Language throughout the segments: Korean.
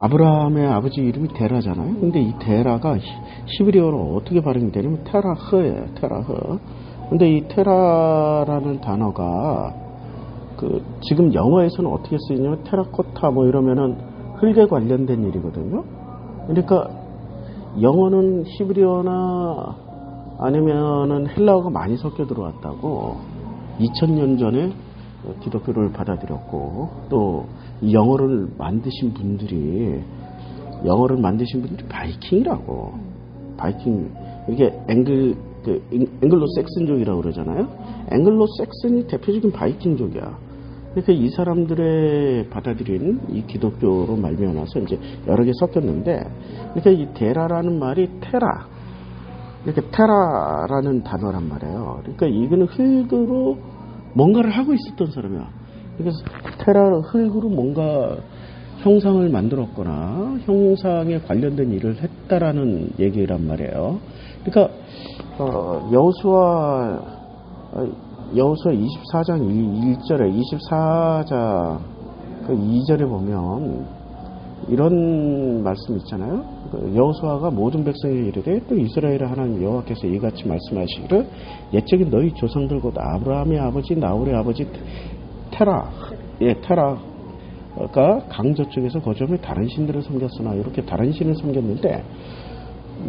아브라함의 아버지 이름이 데라잖아요. 근데 이 데라가 히브리어로 어떻게 발음이 되냐면 테라흐예요. 테라흐. 근데 이 테라라는 단어가 지금 영어에서는 어떻게 쓰이냐면 테라코타 뭐 이러면은 흙에 관련된 일이거든요. 그러니까 영어는 히브리어나 아니면은 헬라어가 많이 섞여 들어왔다고 2000년 전에 기독교를 받아들였고 또 이 영어를 만드신 분들이 바이킹이라고. 바이킹 이게 앵글로 섹슨족이라고 그러잖아요. 앵글로 섹슨이 대표적인 바이킹족이야. 그러니까 이 사람들의 받아들인 이 기독교로 말미암아서 이제 여러 개 섞였는데, 그러니까 이 데라라는 말이 테라, 이렇게 테라라는 단어란 말이에요. 그러니까 이거는 흙으로 뭔가를 하고 있었던 사람이야. 그래서 테라 흙으로 뭔가 형상을 만들었거나 형상에 관련된 일을 했다라는 얘기란 말이에요. 그러니까 여호수아 24장 1절에 24장 2절에 보면 이런 말씀 있잖아요. 여호수아가 모든 백성에게 이르되 또 이스라엘의 하나님 여호와께서 이같이 말씀하시기를 옛적인 너희 조상들 곧 아브라함의 아버지 나홀의 아버지 테라가 강저 쪽에서 거주하며 다른 신들을 섬겼으나 이렇게 다른 신을 섬겼는데,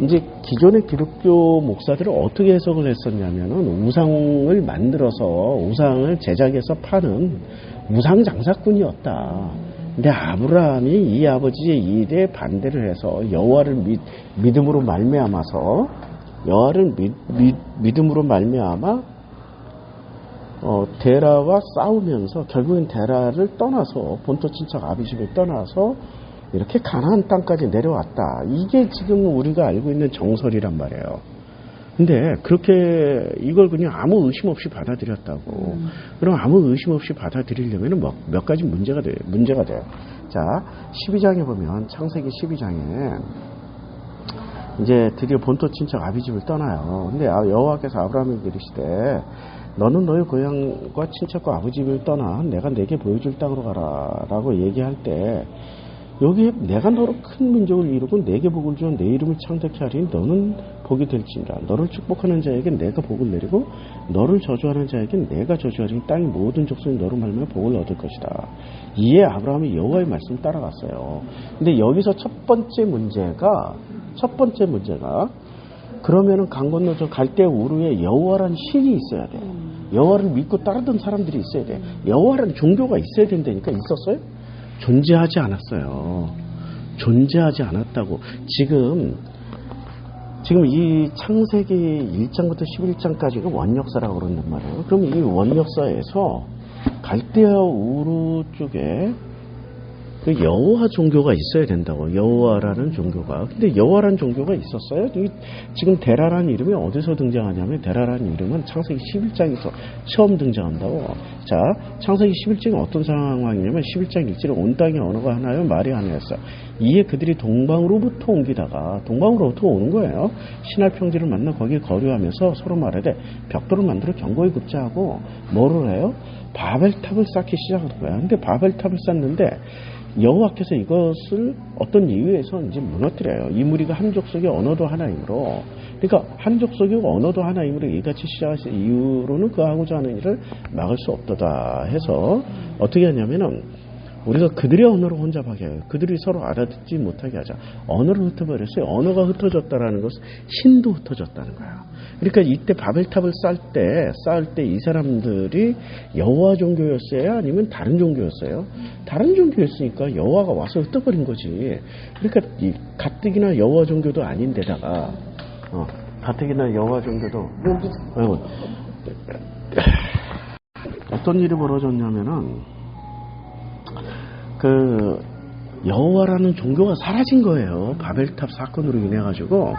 이제 기존의 기독교 목사들은 어떻게 해석을 했었냐면은 우상을 만들어서 우상을 제작해서 파는 우상 장사꾼이었다. 근데 아브라함이 이 아버지의 일에 반대를 해서 여호와를 믿음으로 말미암아서 여호와를 믿음으로 말미암아 데라와 싸우면서 결국엔 데라를 떠나서 본토 친척 아비집을 떠나서 이렇게 가나안 땅까지 내려왔다. 이게 지금 우리가 알고 있는 정설이란 말이에요. 근데 그렇게 이걸 그냥 아무 의심 없이 받아들였다고. 그럼 아무 의심 없이 받아들이려면 몇 가지 문제가 돼요. 자, 12장에 보면 창세기 12장에 이제 드디어 본토 친척 아비집을 떠나요. 근데 여호와께서 아브라함에게 이르시되 너는 너의 고향과 친척과 아버지 집을 떠나 내가 내게 보여줄 땅으로 가라 라고 얘기할 때, 여기에 내가 너로 큰 민족을 이루고 내게 복을 주어 내 이름을 창대케 하리니 너는 복이 될지니라. 너를 축복하는 자에게 내가 복을 내리고 너를 저주하는 자에게 내가 저주하리니 땅의 모든 족속이 너로 말미암아 복을 얻을 것이다. 이에 아브라함이 여호와의 말씀을 따라갔어요. 근데 여기서 첫 번째 문제가 그러면은 강 건너 저 갈대 우르에 여호와라는 신이 있어야 돼. 여호와를 믿고 따르던 사람들이 있어야 돼. 여호와라는 종교가 있어야 된다니까. 있었어요? 존재하지 않았어요. 존재하지 않았다고. 지금 이 창세기 1장부터 11장까지가 원역사라고 그런단 말이에요. 그럼 이 원역사에서 갈대아 우르 쪽에 그 여호와 종교가 있어야 된다고. 여호와라는 종교가. 근데 여호와라는 종교가 있었어요? 지금 데라라는 이름이 어디서 등장하냐면, 데라라는 이름은 창세기 11장에서 처음 등장한다고. 자, 창세기 11장은 어떤 상황이냐면 11장 1절에 온 땅에 언어가 하나요 말이 하나였어. 이에 그들이 동방으로부터 옮기다가, 동방으로부터 오는 거예요. 신할 평지를 만나 거기에 거류하면서 서로 말하되 벽돌을 만들어 견고히 굽자하고 뭐를 해요? 바벨탑을 쌓기 시작한 거야. 근데 바벨탑을 쌓는데 여호와께서 이것을 어떤 이유에서 이제 무너뜨려요. 이 무리가 한 족속의 언어도 하나이므로. 그러니까 한 족속의 언어도 하나이므로 이같이 시작하신 이유로는 그 하고자 하는 일을 막을 수 없도다 해서 어떻게 하냐면은 우리가 그들의 언어로 혼잡하게 해요. 그들이 서로 알아듣지 못하게 하자. 언어를 흩어버렸어요. 언어가 흩어졌다라는 것은 신도 흩어졌다는 거야. 그러니까 이때 바벨탑을 쌓을 때 이 사람들이 여호와 종교였어요? 아니면 다른 종교였어요? 다른 종교였으니까 여호와가 와서 흩어버린 거지. 그러니까 이 가뜩이나 여호와 종교도 아닌데다가 가뜩이나 여호와 종교도 어떤 일이 벌어졌냐면은 여호와라는 종교가 사라진 거예요. 바벨탑 사건으로 인해 가지고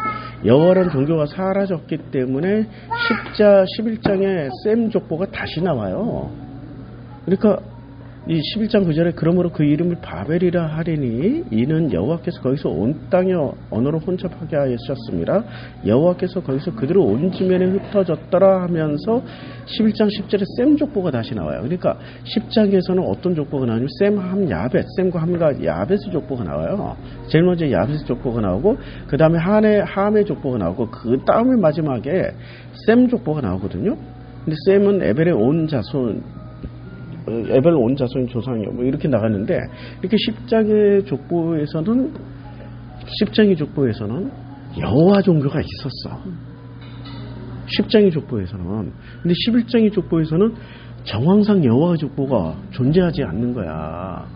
여호와라는 종교가 사라졌기 때문에 11장에 셈 족보가 다시 나와요. 그러니까 이 11장 9절에 그러므로 그 이름을 바벨이라 하리니 이는 여호와께서 거기서 온 땅에 언어로 혼잡하게 하셨습니다. 여호와께서 거기서 그대로 온 지면에 흩어졌더라 하면서 11장 10절에 셈 족보가 다시 나와요. 그러니까 10장에서는 어떤 족보가 나오냐면 셈, 함, 야벳, 셈과 함과 야벳의 족보가 나와요. 제일 먼저 야벳의 족보가 나오고 그 다음에 함의 족보가 나오고 그 다음에 마지막에 셈 족보가 나오거든요. 근데 셈은 에벨의 온 자손 에벨 온 자손 조상이요. 뭐 이렇게 나갔는데 이렇게 10장의 족보에서는 여호와 종교가 있었어. 10장의 족보에서는. 근데 11장의 족보에서는 정황상 여호와 족보가 존재하지 않는 거야.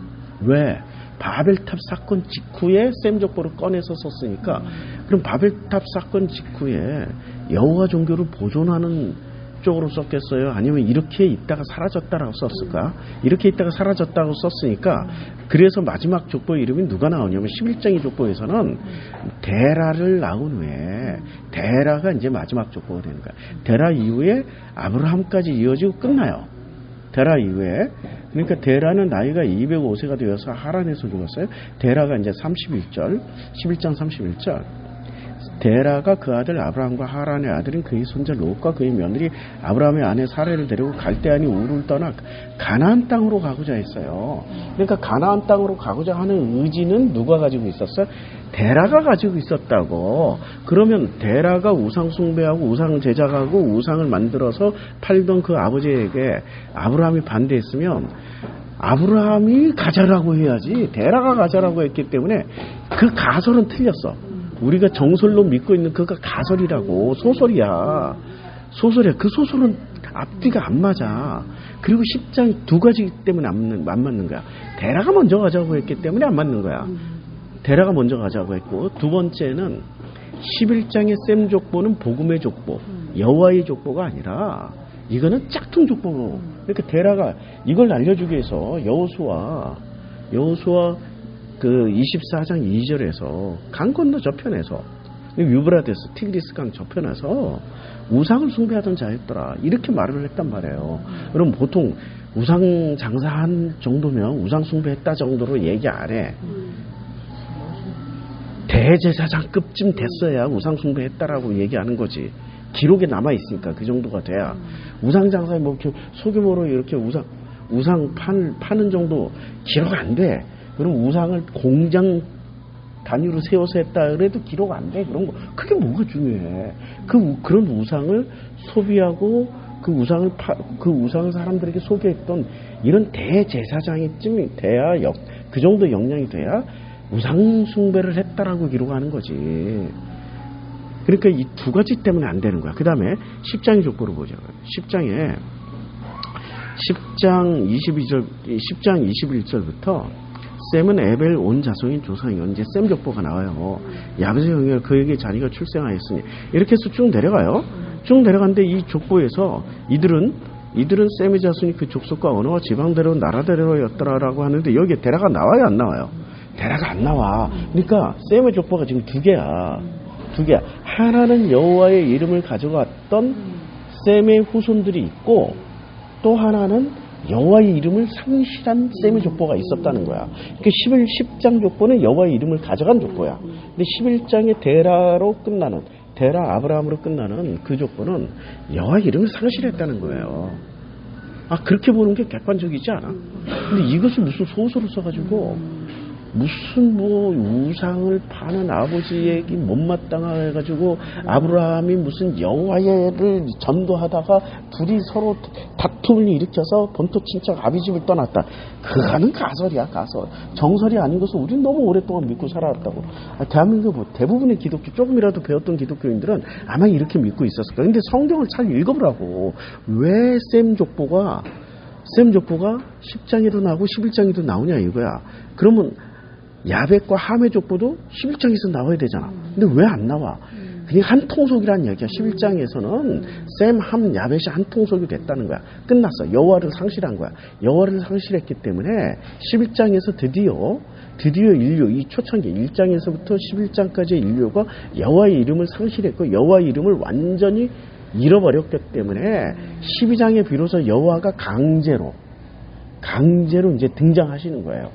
왜? 바벨탑 사건 직후에 셈 족보를 꺼내서 썼으니까 그럼 바벨탑 사건 직후에 여호와 종교를 보존하는 쪽으로 썼겠어요? 아니면 이렇게 있다가 사라졌다라고 썼을까? 이렇게 있다가 사라졌다고 썼으니까 그래서 마지막 족보 이름이 누가 나오냐면 11장의 족보에서는 데라를 낳은 후에 데라가 이제 마지막 족보가 되는 거야. 데라 이후에 아브라함까지 이어지고 끝나요. 데라 이후에. 그러니까 데라는 나이가 205세가 되어서 하란에서 죽었어요. 데라가 이제 31절 11장 31절 데라가 그 아들 아브라함과 하란의 아들인 그의 손자 롯과 그의 며느리 아브라함의 아내 사레를 데리고 갈대아니 우르를 떠나 가나안 땅으로 가고자 했어요. 그러니까 가나안 땅으로 가고자 하는 의지는 누가 가지고 있었어요? 데라가 가지고 있었다고. 그러면 데라가 우상 숭배하고 우상 제작하고 우상을 만들어서 팔던 그 아버지에게 아브라함이 반대했으면 아브라함이 가자라고 해야지 데라가 가자라고 했기 때문에 그 가설은 틀렸어. 우리가 정설로 믿고 있는 그가 가설이라고. 소설이야. 그 소설은 앞뒤가 안 맞아. 그리고 10장 두 가지 때문에 안 맞는 거야. 데라가 먼저 가자고 했기 때문에 안 맞는 거야. 데라가 먼저 가자고 했고, 두 번째는 11장의 셈 족보는 복음의 족보, 여호와의 족보가 아니라 이거는 짝퉁 족보로. 그러니까 데라가 이걸 알려주기 위해서 여호수아 그 24장 2절에서 강 건너 저편에서 유브라데스 티그리스 강 저편에서 우상을 숭배하던 자였더라 이렇게 말을 했단 말이에요. 그럼 보통 우상 장사한 정도면 우상 숭배했다 정도로 얘기 안 해. 대제사장급쯤 됐어야 우상 숭배했다라고 얘기하는 거지. 기록에 남아 있으니까 그 정도가 돼야. 우상 장사에 뭐 소규모로 이렇게 우상 파는 정도 기록 안 돼. 그럼 우상을 공장 단위로 세워서 했다 그래도 기록 안 돼. 그런 거. 그게 뭐가 중요해. 그런 우상을 소비하고 그 우상을 사람들에게 소개했던 이런 대제사장이쯤이 돼야 그 정도 역량이 돼야 우상 숭배를 했다라고 기록하는 거지. 그러니까 이 두 가지 때문에 안 되는 거야. 그 다음에 10장의 족보를 보자. 10장 21절부터 셈은 에벨 온 자손인 조상이요. 이제 셈 족보가 나와요. 야벳의 형제 그에게 자기가 출생하였으니 이렇게 해서 쭉 내려가요. 쭉 내려가는데 이 족보에서 이들은 셈의 자손이 그 족속과 언어와 지방대로 나라대로였더라라고 하는데 여기에 데라가 나와요, 안 나와요? 데라가 안 나와. 그러니까 셈의 족보가 지금 두 개야. 하나는 여호와의 이름을 가져갔던 셈의 후손들이 있고 또 하나는 여호와의 이름을 상실한 셈의 족보가 있었다는 거야. 그러니까 10장 족보는 여호와의 이름을 가져간 족보야. 근데 11장의 데라 아브라함으로 끝나는 그 족보는 여호와의 이름을 상실했다는 거예요. 그렇게 보는 게 객관적이지 않아? 근데 이것을 무슨 소설을 써가지고 무슨 우상을 파는 아버지에게 못마땅해가지고 아브라함이 무슨 여호와를 전도하다가 둘이 서로 다툼을 일으켜서 본토 친척 아비집을 떠났다. 그거는 가설이야, 가설. 정설이 아닌 것을 우리는 너무 오랫동안 믿고 살아왔다고. 대한민국 대부분의 기독교, 조금이라도 배웠던 기독교인들은 아마 이렇게 믿고 있었을 거야. 근데 성경을 잘 읽어보라고. 왜 셈 족보가 10장에도 나오고 11장에도 나오냐 이거야. 그러면 야벳과 함의 족보도 11장에서 나와야 되잖아. 근데 왜 안 나와? 그게 한 통속이라는 얘기야. 11장에서는 셈, 함, 야벳이 한 통속이 됐다는 거야. 끝났어. 여호와를 상실한 거야. 여호와를 상실했기 때문에 11장에서 드디어 인류, 이 초창기 1장에서부터 11장까지의 인류가 여호와의 이름을 상실했고 여호와의 이름을 완전히 잃어버렸기 때문에 12장에 비로소 여호와가 강제로 강제로 이제 등장하시는 거예요.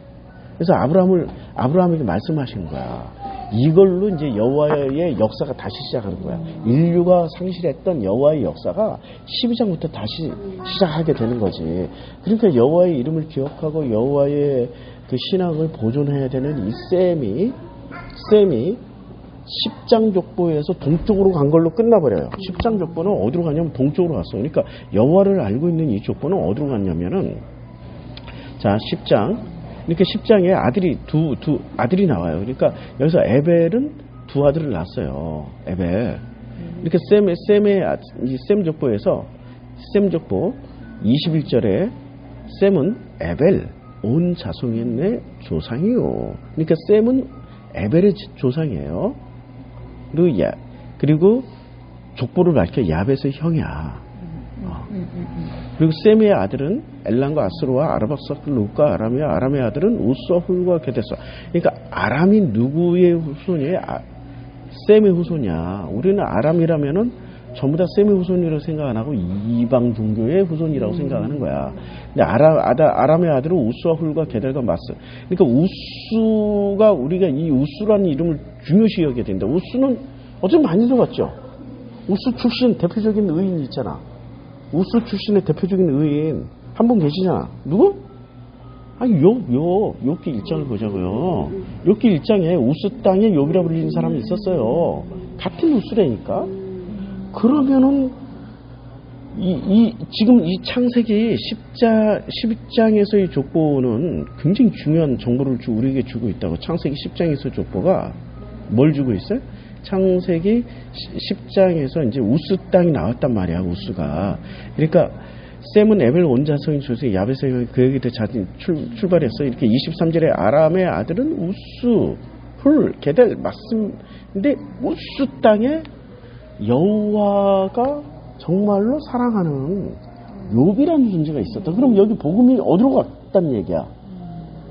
그래서 아브라함에게 말씀하시는 거야. 이걸로 이제 여호와의 역사가 다시 시작하는 거야. 인류가 상실했던 여호와의 역사가 12장부터 다시 시작하게 되는 거지. 그러니까 여호와의 이름을 기억하고 여호와의 그 신앙을 보존해야 되는 이 셈이 10장 족보에서 동쪽으로 간 걸로 끝나버려요. 10장 족보는 어디로 가냐면 동쪽으로 갔어요. 그러니까 여호와를 알고 있는 이 족보는 어디로 갔냐면은 자 10장 이렇게 10장에 아들이 두 아들이 나와요. 그러니까 여기서 에벨은 두 아들을 낳았어요. 에벨. 이렇게 셈 족보에서 셈 족보 21절에 셈은 에벨 온 자손의 조상이요. 그러니까 셈은 에벨의 조상이에요. 그리고 족보를 밝혀 야벳의 형이야. 그리고 셈의 아들은 엘람과 아스로와 아라박사클 룩과 아람이야. 아람의 아들은 우스와 훌과 게데서. 그러니까 아람이 누구의 후손이에요? 셈의 후손이야. 우리는 아람이라면은 전부 다 셈의 후손이라고 생각 안 하고 이방 종교의 후손이라고 생각하는 거야. 근데 아람의 아들은 우스와 훌과 게델과 마스. 그러니까 우스가 우리가 이 우스라는 이름을 중요시 여겨야 된다. 우스는 어쩌면 많이 들어봤죠. 우스 출신 대표적인 의인 있잖아. 우스 출신의 대표적인 의인 한 분 계시잖아. 누구? 아니 욥기 1장을 보자고요. 욥기 1장에 우스 땅에 욥이라 불리는 사람이 있었어요. 같은 우스라니까. 그러면은 지금 이 창세기 12장에서의 족보는 굉장히 중요한 정보를 우리에게 주고 있다고. 창세기 10장에서 족보가 뭘 주고 있어요? 창세기 10장에서 이제 우스 땅이 나왔단 말이야. 우스가. 그러니까 셈은 에벨 온 자손인 조세 야벳의 그에게 자진 출발했어. 이렇게 23절에 아람의 아들은 우스, 훌, 게델 맞습니다. 근데 우스 땅에 여호와가 정말로 사랑하는 욥이라는 존재가 있었다. 그럼 여기 복음이 어디로 갔다는 얘기야?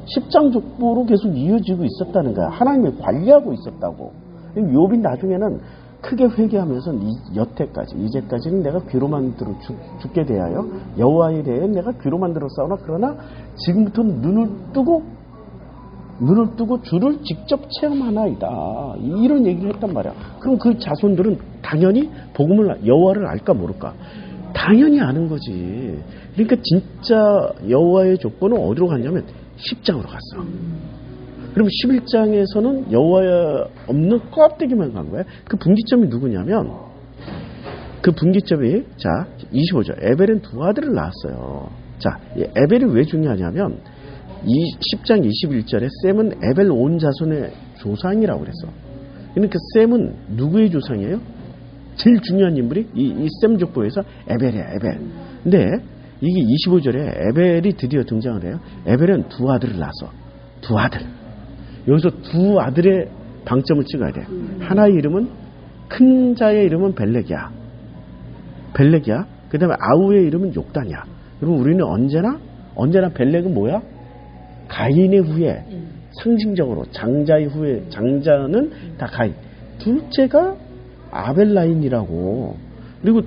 10장 족보로 계속 이어지고 있었다는 거야. 하나님이 관리하고 있었다고. 욥이 나중에는 크게 회개하면서 여태까지 이제까지는 내가 귀로만 들어 죽게 대하여 여호와에 대해 내가 귀로만 들어 싸우나 그러나 지금부터는 눈을 뜨고 주를 직접 체험하나이다. 이런 얘기를 했단 말이야. 그럼 그 자손들은 당연히 복음을 여호와를 알까 모를까? 당연히 아는 거지. 그러니까 진짜 여호와의 족보는 어디로 갔냐면 10장으로 갔어. 그럼 11장에서는 여호와 없는 껍데기만 간 거야. 그 분기점이 누구냐면 그 분기점이 자 25절 에벨은 두 아들을 낳았어요. 자 에벨이 왜 중요하냐면 이 10장 21절에 셈은 에벨 온 자손의 조상이라고 그랬어. 그러니까 셈은 누구의 조상이에요? 제일 중요한 인물이 이 셈 족보에서 에벨이야. 에벨. 근데 이게 25절에 에벨이 드디어 등장을 해요. 에벨은 두 아들을 낳아서 두 아들. 여기서 두 아들의 방점을 찍어야 돼. 하나의 이름은 큰 자의 이름은 벨렉이야. 그 다음에 아우의 이름은 욕단이야. 그리고 우리는 언제나 벨렉은 뭐야? 가인의 후예. 상징적으로 장자의 후예. 장자는 다 가인. 둘째가 아벨라인이라고. 그리고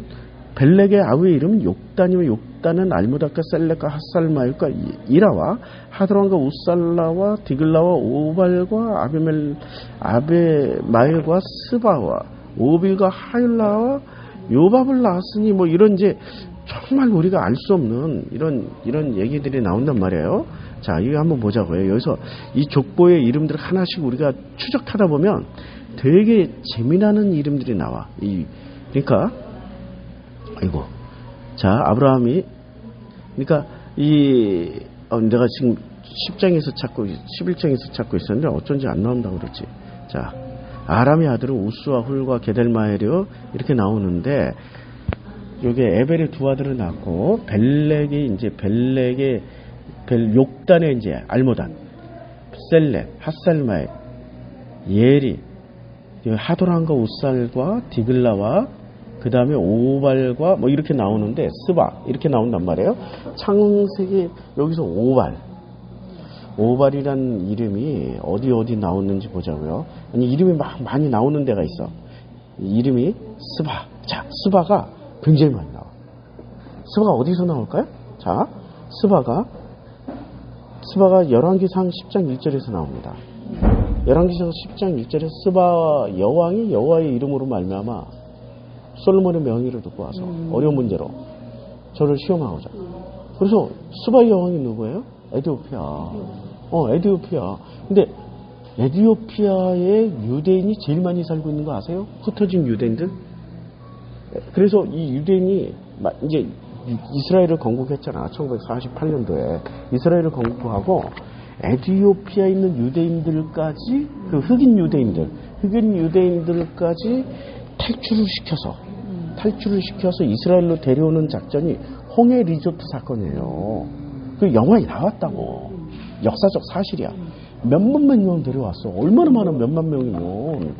벨렉의 아우의 이름은 욕단이며 욕단은 알무닥과 셀렉과 핫살마일과 이라와 하드론과 우살라와 디글라와 오발과 아베마일과 스바와 오빌과 하일라와 요밥을 낳았으니 뭐 이런 이제 정말 우리가 알 수 없는 이런 얘기들이 나온단 말이에요. 자, 이거 한번 보자고요. 여기서 이 족보의 이름들 하나씩 우리가 추적하다 보면 되게 재미나는 이름들이 나와. 그러니까 아이고. 자, 아브라함이 그러니까 내가 지금 10장에서 찾고 11장에서 찾고 있었는데 어쩐지 안 나온다고 그랬지. 자, 아람의 아들은 우스와 훌과 게델마엘이요 이렇게 나오는데 요게 에벨의 두 아들을 낳고 벨렉의 욕단의 이제 알모단, 셀렉, 핫살마엘, 예리, 하도란과 우살과 디글라와 그 다음에 오발과 뭐 이렇게 나오는데 스바 이렇게 나온단 말이에요. 창세기 여기서 오발이라는 이름이 어디 나오는지 보자고요. 아니 이름이 막 많이 나오는 데가 있어. 이름이 스바. 자, 스바가 굉장히 많이 나와. 스바가 어디서 나올까요? 자, 스바가 스바가 열왕기상 10장 1절에서 나옵니다. 열왕기상 10장 1절에 스바 여왕이 여호와의 이름으로 말미암아 솔로몬의 명의를 듣고 와서 어려운 문제로 저를 시험하고자. 그래서 스바 여왕이 누구예요? 에디오피아. 에디오피아. 근데 에디오피아에 유대인이 제일 많이 살고 있는 거 아세요? 흩어진 유대인들. 그래서 이 유대인이 이제 이스라엘을 건국했잖아. 1948년도에 이스라엘을 건국하고 에디오피아에 있는 유대인들까지 그 흑인 유대인들까지 탈출을 시켜서 이스라엘로 데려오는 작전이 홍해 리조트 사건이에요. 그 영화에 나왔다고. 역사적 사실이야. 몇만 명 데려왔어. 얼마나 많아. 몇만 명이면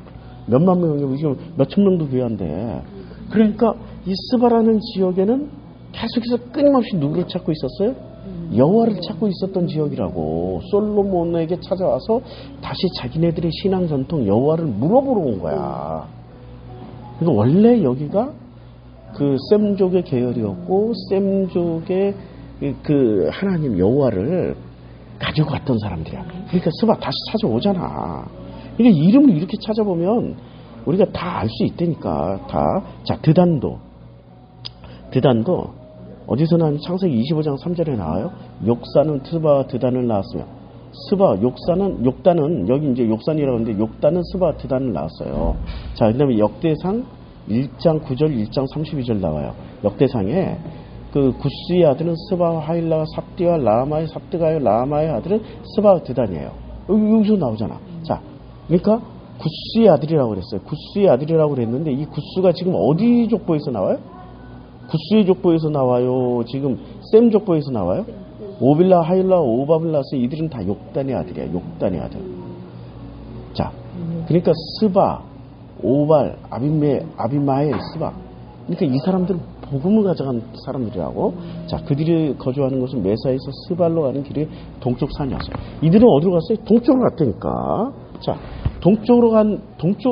지금 몇천 명도 귀한데. 그러니까 이 스바라는 지역에는 계속해서 끊임없이 누구를 찾고 있었어요? 여호와를 찾고 있었던 지역이라고. 솔로몬에게 찾아와서 다시 자기네들의 신앙 전통 여호와를 물어보러 온 거야. 그러니까 원래 여기가 그 셈족의 계열이었고 셈족의 그 하나님 여호와를 가지고 갔던 사람들이야. 그러니까 스바 다시 찾아오잖아. 그러니까 이름을 이렇게 찾아보면 우리가 다 알 수 있다니까. 다. 자, 드단도 어디서 나오면 창세기 25장 3절에 나와요. 욕사는 스바와 드단을 낳았으며 스바 욕단은 여기 이제 욕산이라고 하는데 욕단은 스바와 드단을 낳았어요. 자, 그다음에 역대상 1장 9절 1장 32절 나와요. 역대상에 그 구스의 아들은 스바와 하일라와 삽디와 라마의 삽드가요 라마의 아들은 스바와 드단이에요. 여기서 나오잖아. 자, 그러니까 구스의 아들이라고 그랬어요. 구스의 아들이라고 그랬는데 이 구스가 지금 어디 족보에서 나와요? 구스의 족보에서 나와요. 지금 셈 족보에서 나와요. 오빌라, 하일라, 오바빌라스 이들은 다 욕단의 아들이야. 욕단의 아들. 자, 그러니까 스바, 오발, 아비마엘, 스바. 그러니까 이 사람들은 복음을 가져간 사람들이라고. 자, 그들이 거주하는 곳은 메사에서 스발로 가는 길이 동쪽 산이었어요. 이들은 어디로 갔어요? 동쪽으로 갔다니까. 자, 동쪽으로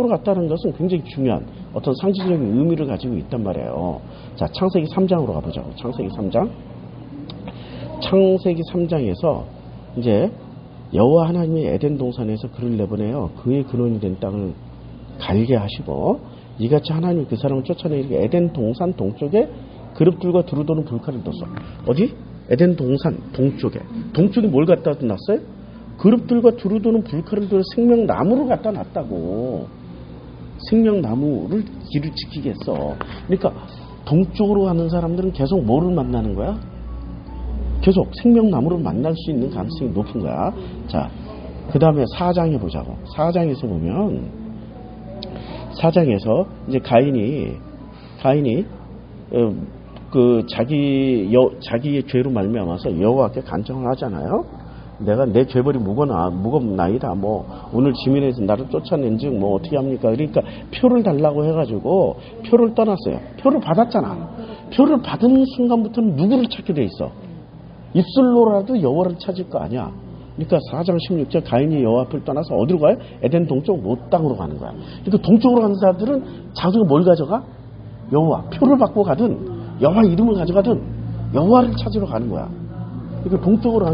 갔다는 것은 굉장히 중요한 어떤 상징적인 의미를 가지고 있단 말이에요. 자, 창세기 3장으로 가보자고. 창세기 3장에서 이제 여호와 하나님이 에덴 동산에서 그를 내보내요. 그의 근원이 된 땅을 갈게 하시고 이같이 하나님이 그 사람을 쫓아내기 에덴 동산 동쪽에 그룹들과 두루도는 불칼을 뒀어. 어디? 에덴 동산 동쪽에 뭘 갖다 놨어요? 그룹들과 두루도는 불칼을 둬서 생명나무를 갖다 놨다고. 생명나무를 길을 지키겠어. 그러니까 동쪽으로 가는 사람들은 계속 뭐를 만나는 거야? 계속 생명나무를 만날 수 있는 가능성이 높은 거야. 자, 그 다음에 4장에 보자고. 4장에서 보면 4장에서 이제 가인이 그 자기의 죄로 말미암아서 여호와께 간청을 하잖아요. 내가 내 죄벌이 무겁나이다. 뭐 오늘 지면에서 나를 쫓아낸즉 뭐 어떻게 합니까? 그러니까 표를 달라고 해가지고 표를 떠났어요. 표를 받았잖아. 표를 받은 순간부터는 누구를 찾게 돼 있어? 입술로라도 여호와를 찾을 거 아니야. 그러니까 4장 16절 가인이 여호와 앞을 떠나서 어디로 가요? 에덴 동쪽 롯 땅으로 가는 거야. 그러니까 동쪽으로 가는 사람들은 자기가 뭘 가져가? 여호와. 표를 받고 가든 여호와 이름을 가져가든 여호와를 찾으러 가는 거야. 그러니까 동쪽으로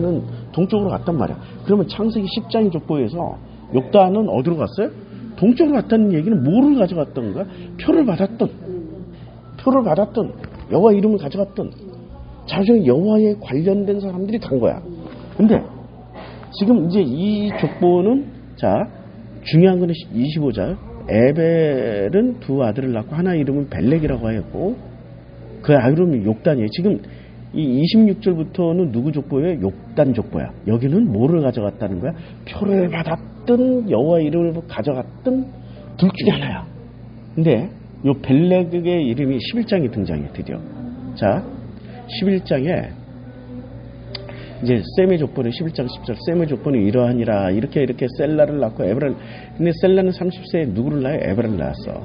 갔단 말이야. 그러면 창세기 10장의 족보에서 욕단은 어디로 갔어요? 동쪽으로 갔다는 얘기는 뭐를 가져갔던 거야? 표를 받았던 여호와 이름을 가져갔던 자주 여호와에 관련된 사람들이 간 거야. 근데 지금 이제 이 족보는 자 중요한 거는 25절 에벨은 두 아들을 낳고 하나 이름은 벨렉이라고 하였고 그 이름이 욕단이에요. 지금 이 26절부터는 누구 족보예요? 욕단 족보야. 여기는 뭐를 가져갔다는 거야? 표를 받았든 여호와 이름을 가져갔든 둘 중에 하나야. 근데 요 벨렉의 이름이 11장에 등장해 드디어. 자 11장에 이제 셈의 족보는 11장 10절 셈의 족보는 이러하니라 이렇게 셀라를 낳고 에벨을 근데 셀라는 30세에 누구를 낳아요? 에벨을 낳았어.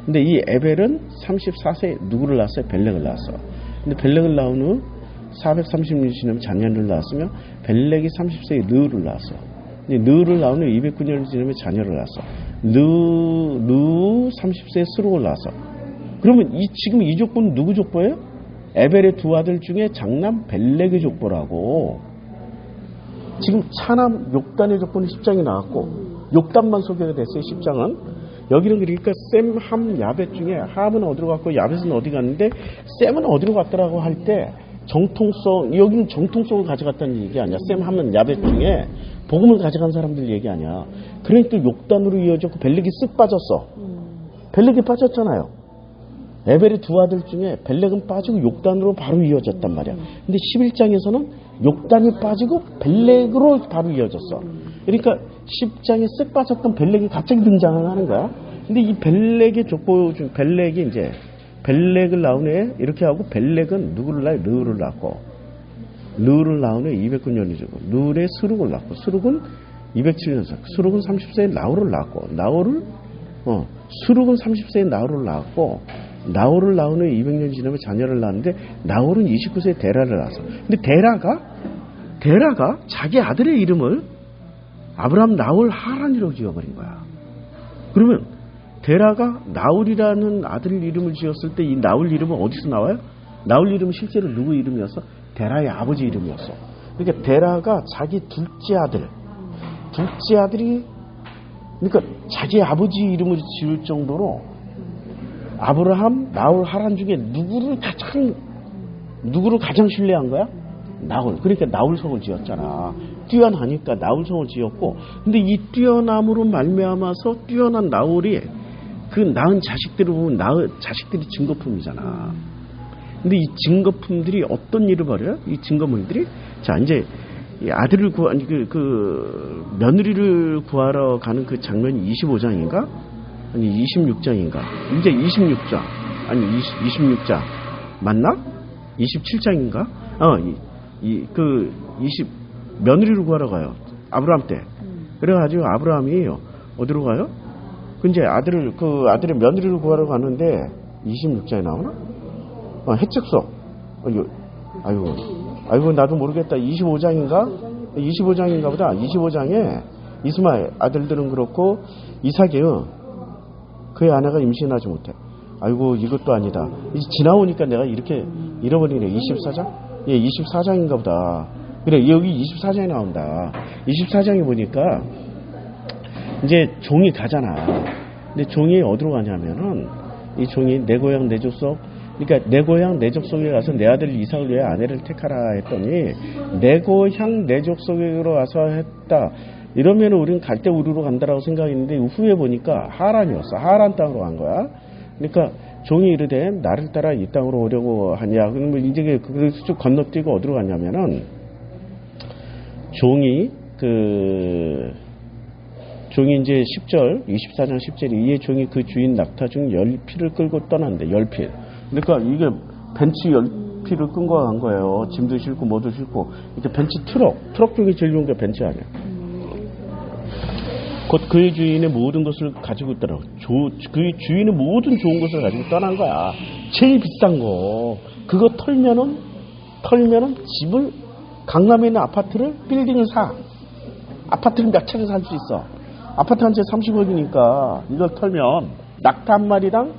근데 이 에벨은 34세에 누구를 낳았어요? 벨렉을 낳았어. 근데 벨렉을 낳은 후 430년이 지나면 자녀를 낳았으며 벨렉이 30세에 느를 낳았어. 근데 느를 낳은 후 209년이 지나면 자녀를 낳았어. 느 30세에 스룩을 낳았어. 그러면 지금 이 족보는 누구 족보예요? 에벨의 두 아들 중에 장남 벨렉의 족보라고. 지금 차남 욕단의 조건이 10장이 나왔고 욕단만 소개가 됐어요. 10장은. 여기는 그러니까 셈, 함, 야벳 중에 함은 어디로 갔고 야벳은 어디 갔는데 셈은 어디로 갔더라고 할 때 정통성, 여기는 정통성을 가져갔다는 얘기 아니야. 셈, 함은 야벳 중에 복음을 가져간 사람들 얘기 아니야. 그러니까 욕단으로 이어졌고 벨렉이 쓱 빠졌어. 벨렉이 빠졌잖아요. 에벨의 두 아들 중에 벨렉은 빠지고 욕단으로 바로 이어졌단 말이야. 근데 11장에서는 욕단이 빠지고 벨렉으로 바로 이어졌어. 그러니까 10장에 쓱 빠졌던 벨렉이 갑자기 등장을 하는 거야. 근데 이 벨렉의 족보 중 벨렉이 이제 벨렉을 낳은 애 이렇게 하고 벨렉은 누구를 낳아요? 르를 낳고 르를 낳은 애 209년이죠. 르의 스룩을 낳고 스룩은 207년생. 스룩은 30세에 나홀을 낳고 스룩은 30세에 나홀을 낳았고 나홀을 낳은 후에 200년 지나면 자녀를 낳았는데 나홀은 29세에 데라를 낳았어. 근데 데라가 자기 아들의 이름을 아브라함 나홀 하란이라고 지어버린 거야. 그러면 데라가 나홀이라는 아들 이름을 지었을 때 이 나홀 이름은 어디서 나와요? 나홀 이름은 실제로 누구 이름이었어? 데라의 아버지 이름이었어. 그러니까 데라가 자기 둘째 아들이 그러니까 자기 아버지 이름을 지을 정도로 아브라함, 나홀, 하란 중에 누구를 가장 신뢰한 거야? 나홀. 그러니까 나홀성을 지었잖아. 뛰어나니까 나홀성을 지었고, 근데 이 뛰어남으로 말미암아서 뛰어난 나홀이 그 낳은 자식들을 보면 자식들이 증거품이잖아. 근데 이 증거품들이 어떤 일을 벌여요? 이 증거물들이 자 이제 이 아들을 며느리를 구하러 가는 그 장면이 25장인가? 아니 26장인가? 이제 26장 아니 26장 맞나? 27장인가? 며느리를 구하러 가요. 아브라함 때. 그래가지고 아브라함이 어디로 가요? 근데 아들의 며느리를 구하러 가는데 26장에 나오나? 해책서. 아이고 나도 모르겠다. 25장인가 보다. 25장에 이스마엘 아들들은 그렇고 이삭이 그의 아내가 임신하지 못해. 아이고 이것도 아니다. 이제 지나오니까 내가 이렇게 잃어버리네. 24장? 예, 24장인가 보다. 그래 여기 24장이 나온다. 24장에 보니까 이제 종이 가잖아. 근데 종이 어디로 가냐면은 이 종이 내 고향 내 족속, 그러니까 내 고향 내 족속에 가서 내 아들 이삭을 위해 아내를 택하라 했더니 내 고향 내 족속으로 와서 했다. 이러면 우리는 갈대 우르로 간다라고 생각했는데 후에 보니까 하란이었어. 하란 땅으로 간 거야. 그러니까 종이 이르되 나를 따라 이 땅으로 오려고 하냐. 그러면 이제 그래서 쭉 건너뛰고 어디로 갔냐면은 종이 이제 10절 24장 10절에 이에 종이 그 주인 낙타 중 10피를 끌고 떠난대. 10피. 그러니까 이게 벤치 10피를 끌고 간 거예요. 짐도 싣고 뭐도 싣고. 이렇게 벤치 트럭 중에 제일 좋은 게 벤치 아니야. 곧 그의 주인의 모든 것을 가지고 있더라고. 그의 주인의 모든 좋은 것을 가지고 떠난 거야. 제일 비싼 거. 그거 털면은 집을, 강남에 있는 아파트를, 빌딩을 사. 아파트를 몇 채를 살 수 있어. 아파트 한 채 30억이니까 이걸 털면 낙타 한 마리당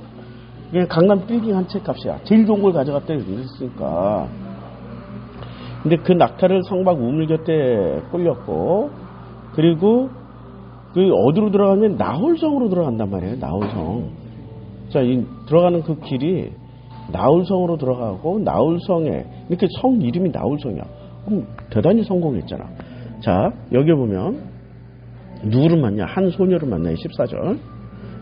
그냥 강남 빌딩 한 채 값이야. 제일 좋은 걸 가져갔다 이랬으니까. 근데 그 낙타를 성박 우물 곁에 꿀렸고, 그리고 그 어디로 들어가냐면 나홀성으로 들어간단 말이에요. 나홀성. 자, 들어가는 그 길이 나홀성으로 들어가고 나홀성에 이렇게 성 이름이 나홀성이야. 그럼 대단히 성공했잖아. 자, 여기 보면 누구를 만나? 한 소녀를 만나요. 14절.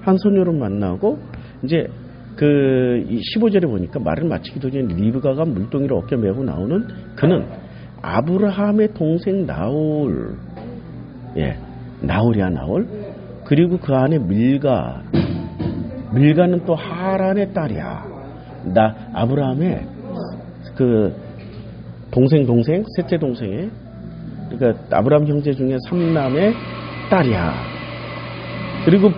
한 소녀를 만나고 이제 그 15절에 보니까 말을 마치기도 전에 리브가가 물동이를 어깨 메고 나오는 그는 아브라함의 동생 나홀. 예. 나홀이야, 나홀. 그리고 그 안에 밀가는 또 하란의 딸이야. 아브라함의 그 동생, 셋째 동생의, 그러니까 아브라함 형제 중에 3남의 딸이야. 그리고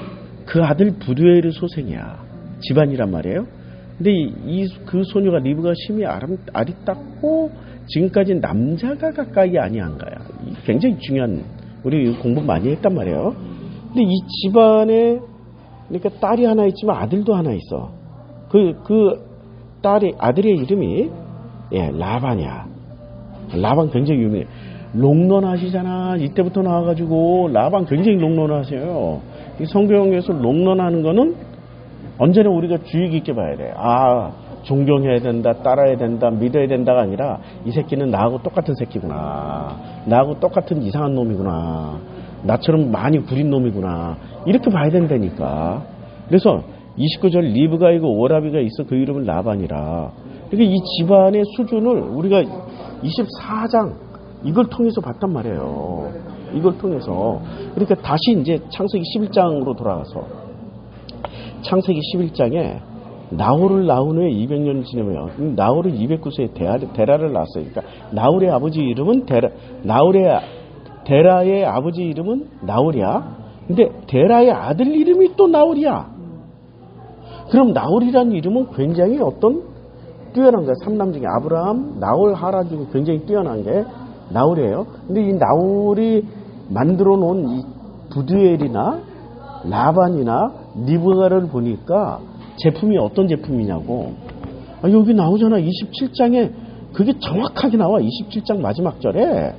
그 아들 부두엘의 소생이야. 집안이란 말이에요. 근데 그 소녀가 리브가 심히 아리따고 지금까지 남자가 가까이 아니한 거야. 굉장히 중요한, 우리 공부 많이 했단 말이에요. 근데 이 집안에, 그러니까 딸이 하나 있지만 아들도 하나 있어. 아들의 이름이, 라반이야. 라반 굉장히 유명해. 롱런하시잖아. 이때부터 나와가지고 라방 굉장히 롱런하세요. 이 성경에서 롱런하는 거는 언제나 우리가 주의 깊게 봐야 돼. 아, 존경해야 된다, 따라야 된다, 믿어야 된다가 아니라 이 새끼는 나하고 똑같은 새끼구나. 나하고 똑같은 이상한 놈이구나. 나처럼 많이 구린 놈이구나. 이렇게 봐야 된다니까. 그래서 29절 리브가이고 오라비가 있어 그 이름은 라반이라. 그러니까 이 집안의 수준을 우리가 24장 이걸 통해서 봤단 말이에요. 이걸 통해서. 그러니까 다시 이제 창세기 11장으로 돌아가서 창세기 11장에 나홀을 낳은 후에 200년 지나면 나홀은 209세에 데라를 낳았어요. 그러니까 나홀의 아버지 이름은 데라의 아버지 이름은 나홀이야. 근데 데라의 아들 이름이 또 나홀이야. 그럼 나홀이라는 이름은 굉장히 어떤 뛰어난 거야. 3남 중에 아브라함, 나홀, 하란 중에 굉장히 뛰어난 게 나홀이에요. 근데 이 나홀이 만들어 놓은 이 부두엘이나 라반이나 리브가를 보니까 제품이 어떤 제품이냐고. 여기 나오잖아. 27장에 그게 정확하게 나와. 27장 마지막 절에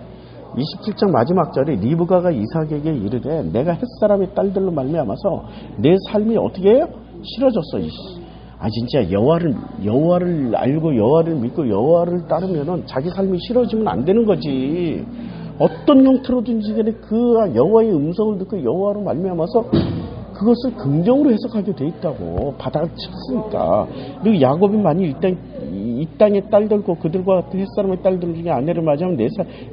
27장 마지막 절에 리브가가 이삭에게 이르되 내가 햇사람의 딸들로 말미암아서 내 삶이 어떻게 해요? 싫어졌어. 진짜 여호와를 알고 여호와를 믿고 여호와를 따르면은 자기 삶이 싫어지면 안 되는 거지. 어떤 형태로든지 간에 그 여호와의 음성을 듣고 여호와로 말미암아서 그것을 긍정으로 해석하게 돼 있다고. 받아쳤으니까. 그리고 야곱이 만일 이 땅에 딸들고 그들과 같은 햇사람의 딸들 중에 아내를 맞이하면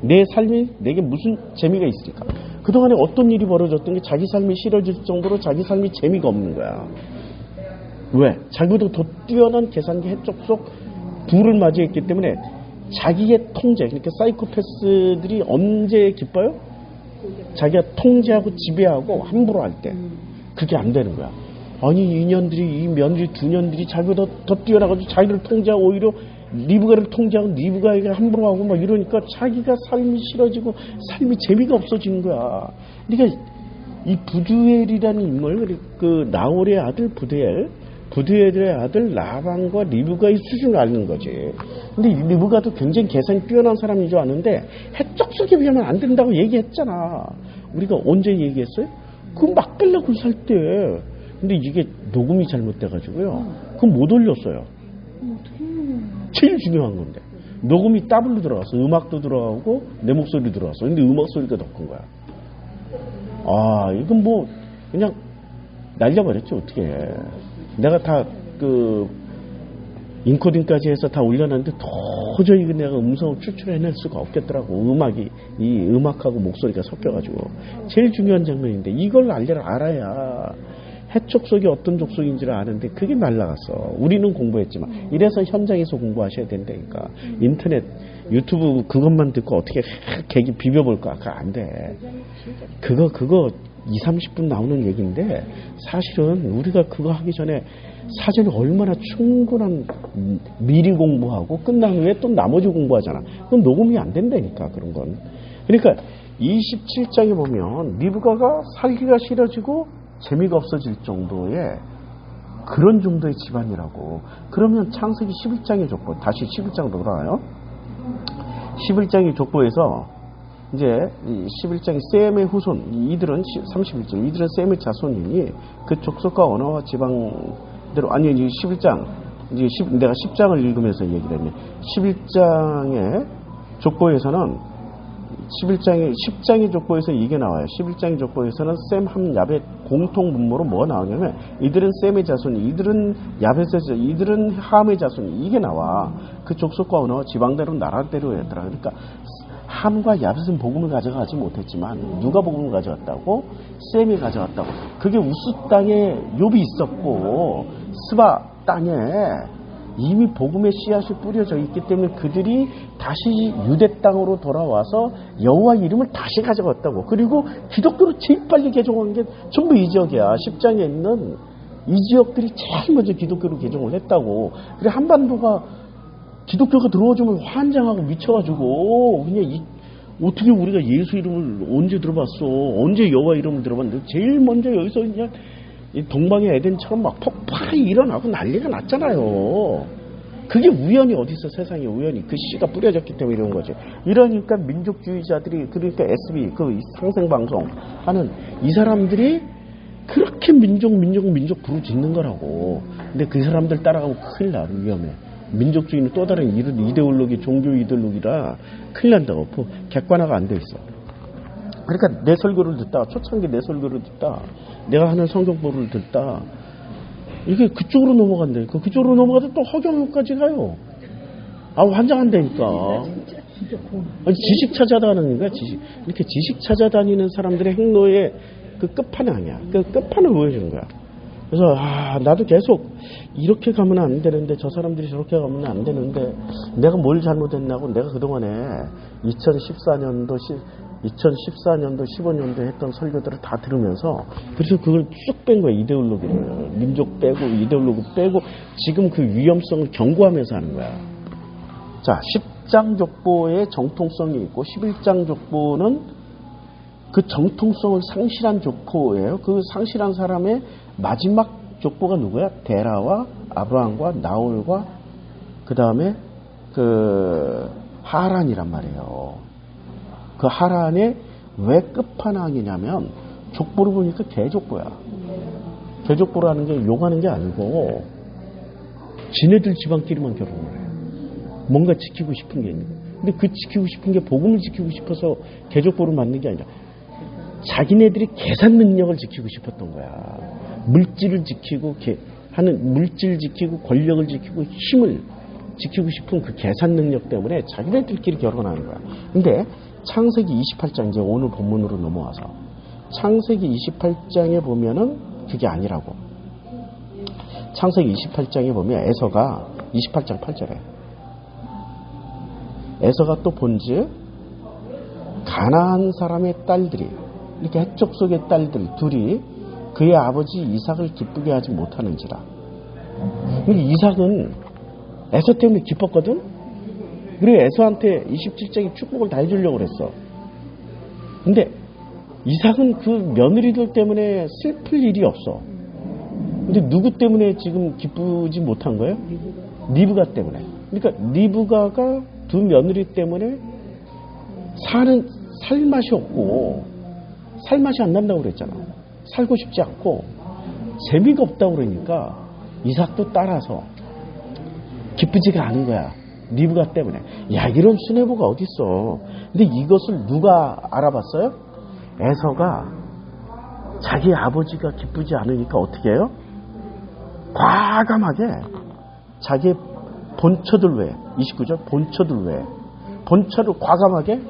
내 삶이 내게 무슨 재미가 있을까? 그동안에 어떤 일이 벌어졌던 게 자기 삶이 싫어질 정도로 자기 삶이 재미가 없는 거야. 왜? 자기보다 더 뛰어난 계산기 해적 속 부를 맞이했기 때문에 자기의 통제, 그러니까 사이코패스들이 언제 기뻐요? 자기가 통제하고 지배하고 함부로 할 때. 그게 안 되는 거야. 아니 이 며느리 두 년들이 자기보다 더 뛰어나가지고 자기를 통제하고 오히려 리브가를 통제하고 리브가에게 함부로 하고 막 이러니까 자기가 삶이 싫어지고 삶이 재미가 없어지는 거야. 그러니까 이 부두엘이라는 인물, 그 나홀의 아들 부두엘의 아들 라반과 리브가의 수준을 아는 거지. 근데 리브가도 굉장히 계산이 뛰어난 사람인 줄 아는데 해적속에 비하면 안 된다고 얘기했잖아. 우리가 언제 얘기했어요? 그 막달라고 살 때. 근데 이게 녹음이 잘못돼가지고요. 그건 못 올렸어요. 제일 중요한 건데. 녹음이 더블로 들어갔어. 음악도 들어가고 내 목소리 들어갔어. 근데 음악 소리가 더 큰 거야. 이건 뭐 그냥 날려버렸지 어떻게 해. 내가 다 인코딩까지 해서 다 올려놨는데 도저히 내가 음성을 추출해낼 수가 없겠더라고. 이 음악하고 목소리가 섞여가지고. 제일 중요한 장면인데 이걸 알아야 해촉속이 어떤 족속인지를 아는데 그게 날라갔어. 우리는 공부했지만 이래서 현장에서 공부하셔야 된다니까. 인터넷 유튜브 그것만 듣고 어떻게 계기 비벼볼까? 그거 안 돼. 그거 20-30분 나오는 얘기인데 사실은 우리가 그거 하기 전에 사전에 얼마나 충분한 미리 공부하고 끝난 후에 또 나머지 공부하잖아. 그건 녹음이 안 된다니까 그런 건. 그러니까 27장에 보면 리브가가 살기가 싫어지고 재미가 없어질 정도의 그런 정도의 집안이라고. 그러면 창세기 11장의 족보, 다시 11장으로 돌아와요. 11장의 족보에서 이제 11장의 셈의 후손, 이들은 31절, 이들은 셈의 자손이니 그 족속과 언어와 지방대로, 아니 11장, 이제 내가 10장을 읽으면서 얘기를 했네. 11장의 족보에서는 10장의 족보에서 이게 나와요. 11장의 족보에서는 셈, 함, 야벳 공통 분모로 뭐가 나오냐면 이들은 셈의 자손이, 이들은 야벳의 자손, 이들은 함의 자손이, 이게 나와. 그 족속과 언어와 지방대로 나라대로 했더라. 그러니까 함과 야벳은 복음을 가져가지 못했지만 누가 복음을 가져갔다고? 셈이 가져갔다고. 그게 우스 땅에 욥이 있었고 스바 땅에 이미 복음의 씨앗이 뿌려져 있기 때문에 그들이 다시 유대 땅으로 돌아와서 여호와 이름을 다시 가져갔다고. 그리고 기독교로 제일 빨리 개종한 게 전부 이 지역이야. 10장에 있는 이 지역들이 제일 먼저 기독교로 개종을 했다고. 그래 한반도가 기독교가 들어오자면 환장하고 미쳐가지고 그냥 어떻게 우리가 예수 이름을 언제 들어봤어? 언제 여호와 이름을 들어봤는데 제일 먼저 여기서 그냥 동방의 에덴처럼 막 폭발이 일어나고 난리가 났잖아요. 그게 우연이 어디 있어, 세상에 우연이. 그 씨가 뿌려졌기 때문에 이런 거지. 이러니까 민족주의자들이, 그러니까 SB, 그 상생방송 하는 이 사람들이 그렇게 민족 부르짖는 거라고. 근데 그 사람들 따라가면 큰일 나, 위험해. 민족주의는 또 다른 이데올로기, 종교 이데올로기라 큰일 난다고. 객관화가 안 돼 있어. 그러니까 내 설교를 듣다, 초창기 내 설교를 듣다, 내가 하는 성경보를 듣다, 이게 그쪽으로 넘어간대. 그쪽으로 넘어가도 또 허경영까지 가요. 환장한다니까. 지식 찾아다니는 거야, 지식. 이렇게 지식 찾아다니는 사람들의 행로의 그 끝판왕이야. 그 끝판을 보여주는 거야. 그래서, 나도 계속 이렇게 가면 안 되는데, 저 사람들이 저렇게 가면 안 되는데, 내가 뭘 잘못했냐고, 내가 그동안에 2014년도, 15년도 했던 설교들을 다 들으면서, 그래서 그걸 쭉 뺀 거야, 이데올로기를. 민족 빼고, 이데올로기 빼고, 지금 그 위험성을 경고하면서 하는 거야. 자, 10장 족보의 정통성이 있고, 11장 족보는 그 정통성을 상실한 족보예요. 그 상실한 사람의 마지막 족보가 누구야? 데라와 아브라함과 나홀과 그 다음에 그 하란이란 말이에요. 그 하란의 왜 끝판왕이냐면 족보를 보니까 개족보야. 개족보라는 게 욕하는 게 아니고 지네들 집안끼리만 결혼을 해. 뭔가 지키고 싶은 게 있는 거야. 근데 그 지키고 싶은 게 복음을 지키고 싶어서 개족보를 만든 게 아니라 자기네들이 계산 능력을 지키고 싶었던 거야. 물질을 지키고 물질 지키고 권력을 지키고 힘을 지키고 싶은 그 계산 능력 때문에 자기네들끼리 결혼하는 거야. 근데 창세기 28장, 이제 오늘 본문으로 넘어와서 창세기 28장에 보면은 그게 아니라고. 창세기 28장에 보면 에서가 28장 8절에 에서가 또 본즉 가나안 사람의 딸들이, 이렇게 해쪽 속의 딸들 둘이 그의 아버지 이삭을 기쁘게 하지 못하는지라. 이삭은 에서 때문에 기뻤거든. 그래, 에서한테 27장에 축복을 다 해주려고 그랬어. 근데 이삭은 그 며느리들 때문에 슬플 일이 없어. 근데 누구 때문에 지금 기쁘지 못한 거예요? 리브가 때문에. 그러니까 리브가가 두 며느리 때문에 살 맛이 없고 살 맛이 안 난다고 그랬잖아. 살고 싶지 않고 재미가 없다고 그러니까 이삭도 따라서 기쁘지가 않은 거야. 리브가 때문에. 야, 이런 수뇌부가 어딨어. 근데 이것을 누가 알아봤어요? 에서가 자기 아버지가 기쁘지 않으니까 어떻게 해요? 과감하게 자기의 본처들 외에, 29절 본처들 외에, 본처를 과감하게